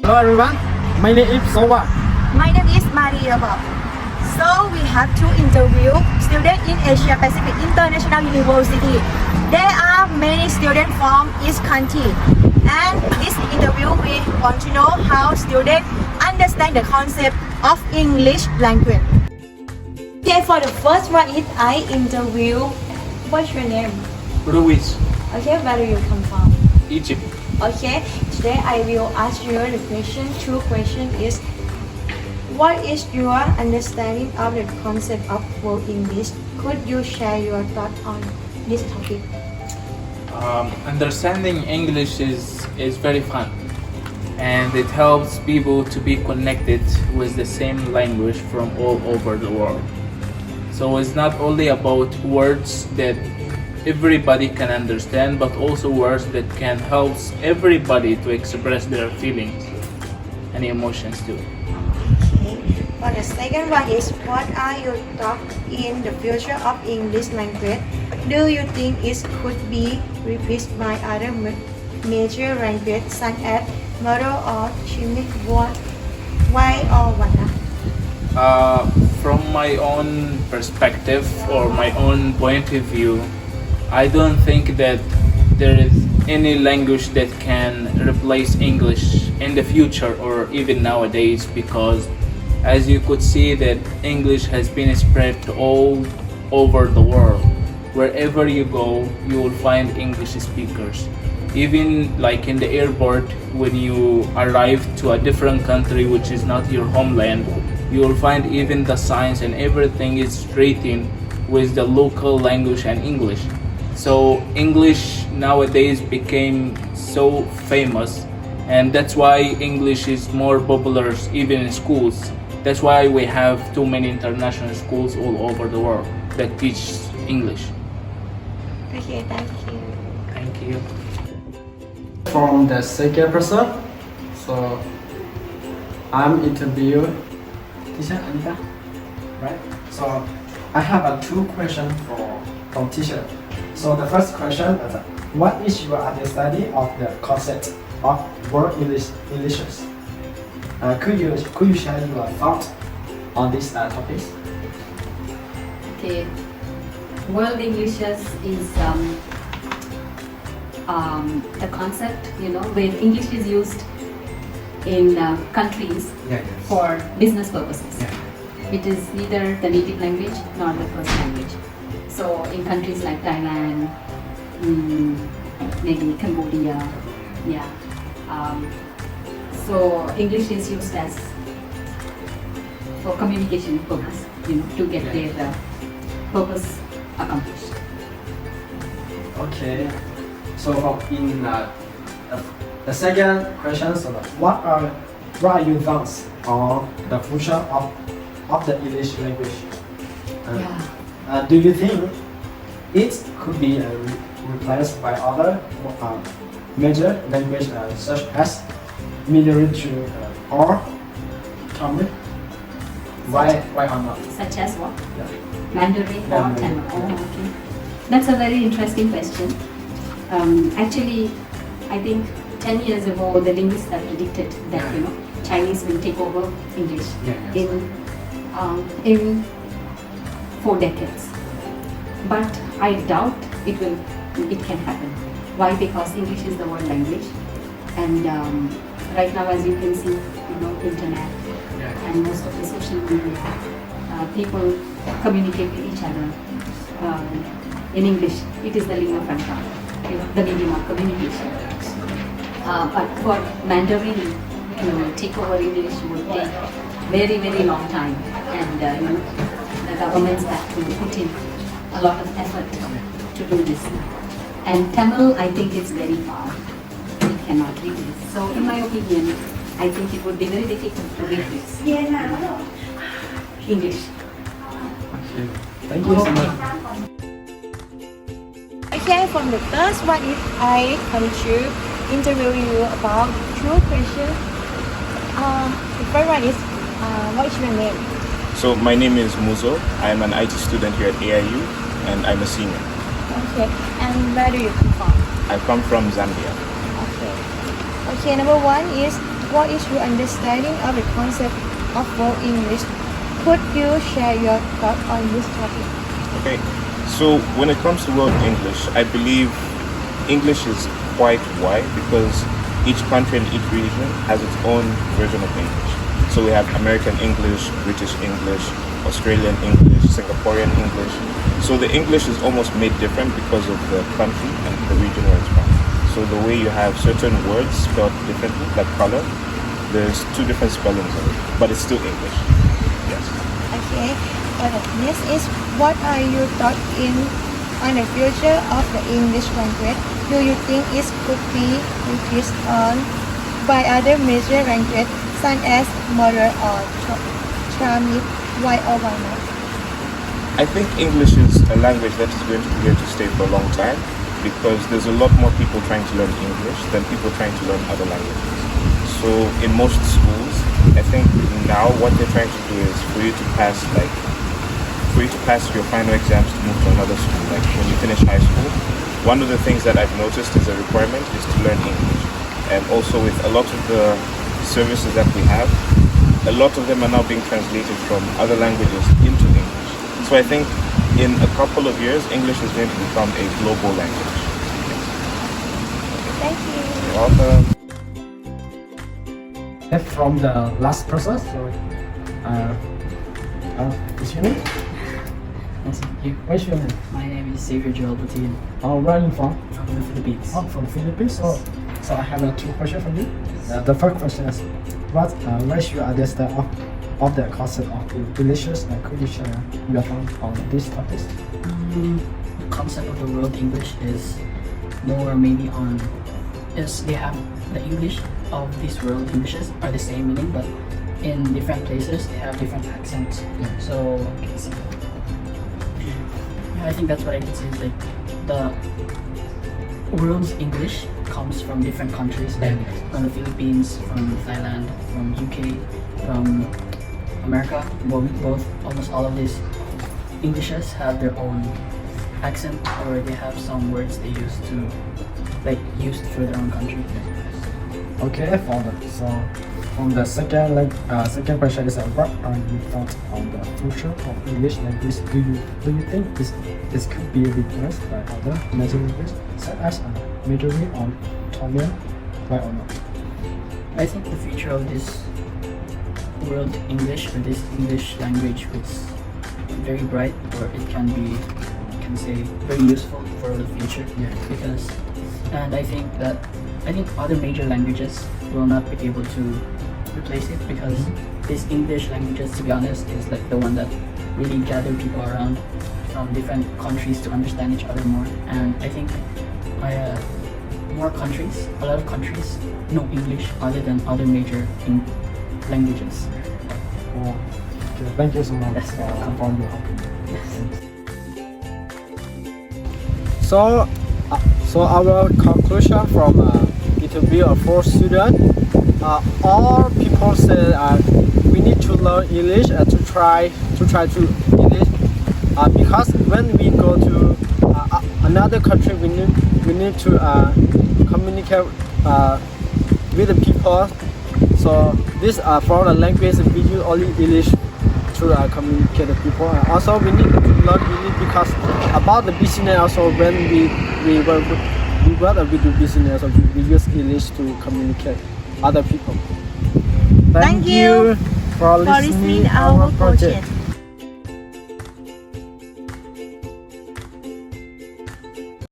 Hello everyone, my name is Sova. My name is Maria Bob. So we have to interview students in Asia Pacific International University. There are many students from each country. And this interview we want to know how students understand the concept of English language. Okay, for the first one is I interview. What's your name? Ruiz, Okay, where do you come from? Egypt. Okay, today I will ask you the question. Two questions is, what is your understanding of the concept of world English? Could you share your thoughts on this topic? Understanding English is very fun, and it helps people to be connected with the same language from all over the world. So it's not only about words that everybody can understand, but also words that can help everybody to express their feelings and emotions too. Okay. For the second one is, what are your thoughts in the future of English language? Do you think it could be replaced by other major languages such as Moro or Chimic? Why or what not? From my own perspective or my own point of view, I don't think that there is any language that can replace English in the future or even nowadays, because as you could see that English has been spread all over the world. Wherever you go, you will find English speakers. Even like in the airport, when you arrive to a different country which is not your homeland, you will find even the signs and everything is written with the local language and English. So English nowadays became so famous, and that's why English is more popular even in schools. That's why we have too many international schools all over the world that teach English. Okay, thank you. Thank you. From the second person, so I'm interview teacher Anita, right? So I have two questions from teacher. So the first question is, what is your understanding of the concept of world English? Could you share your thoughts on these topics? Okay, world English is the concept, where English is used in countries for business purposes. It is neither the native language nor the first language. So in countries like Thailand, maybe Cambodia, so English is used as for communication purpose, to get their purpose accomplished. Okay. So in the second question, so what are your thoughts on the future of the English language? Do you think it could be replaced by other major languages such as Mandarin or Tamil? Why or not? Such as what? Yeah. Mandarin or Tamil? Oh, okay. That's a very interesting question. Actually, I think 10 years ago, the linguists have predicted that Chinese will take over English in 4 decades. But I doubt it can happen. Why? Because English is the world language, and right now, as you can see, internet and most of the social media, people communicate with each other in English. It is the lingua franca, the medium of communication. But for Mandarin, take over English would take very, very long time, and the governments have to put in a lot of effort to do this. And Tamil, I think it's very far. We cannot replace. So, in my opinion, I think it would be very difficult to replace English. Okay. Thank you so much. Okay, from the first one is I come to interview you about 2 questions. The first one is, what is your name? So my name is Muzo. I'm an IT student here at AIU, and I'm a senior. Okay, and where do you come from? I come from Zambia. Okay. Okay, number 1 is, what is your understanding of the concept of world English? Could you share your thoughts on this topic? Okay, so when it comes to world English, I believe English is quite wide because each country and each region has its own version of English. So we have American English, British English, Australian English, Singaporean English. So the English is almost made different because of the country and the region where it's from. So the way you have certain words spelled differently, like color, there's two different spellings of it, but it's still English. Yes. Okay. Next is, what are your thoughts on the future of the English language? Do you think it could be replaced by other major languages such as Mother or Tamil? Why or why not? I think English is a language that is going to be here to stay for a long time because there's a lot more people trying to learn English than people trying to learn other languages. So in most schools, I think now what they're trying to do is for you to pass your final exams to move to another school. Like when you finish high school, one of the things that I've noticed is a requirement is to learn English. And also with a lot of the services that we have, a lot of them are now being translated from other languages into English. So I think in a couple of years, English is going to become a global language. Thank you. You're welcome. From the last person, so what's your name? Nice to meet you. What's your name? My name is Xavier Joel Boutin Where are you from? from the Philippines. Oh, from the Philippines. So I have two questions for you. The first question is, what is your understanding of the concept of delicious, and could you share your thoughts on these topics? The concept of the world English is more maybe on they have the English of these world Englishes are the same meaning, but in different places they have different accents. So I think that's what I can say is like the world's English comes from different countries, like from the Philippines, from Thailand, from UK, from America. Both almost all of these Englishes have their own accent, or they have some words they use to used for their own country. Okay, from the second question is, what are your thoughts on the future of English language? Do you think this could be replaced by other major languages such as Mandarin or Tamil? Why or not? I think the future of this world English, or this English language, is very bright, or it can be, I can say, very useful for the future. Yeah. Because, and I think other major languages will not be able to replace it, because this English languages, to be honest, is like the one that really gather people around from different countries to understand each other more. And I think a lot of countries know English other than other major languages. Okay, thank you so much Yes, for welcome. your opinion. Yes. So our conclusion from interview of 4 students, all people say we need to learn English and to try to English because when we go to another country, we need to communicate with the people. So this for the language, we use only English to communicate with people. And also we need to learn English because about the business. Also when we do business, so we use English to communicate other people. Thank you for listening our project.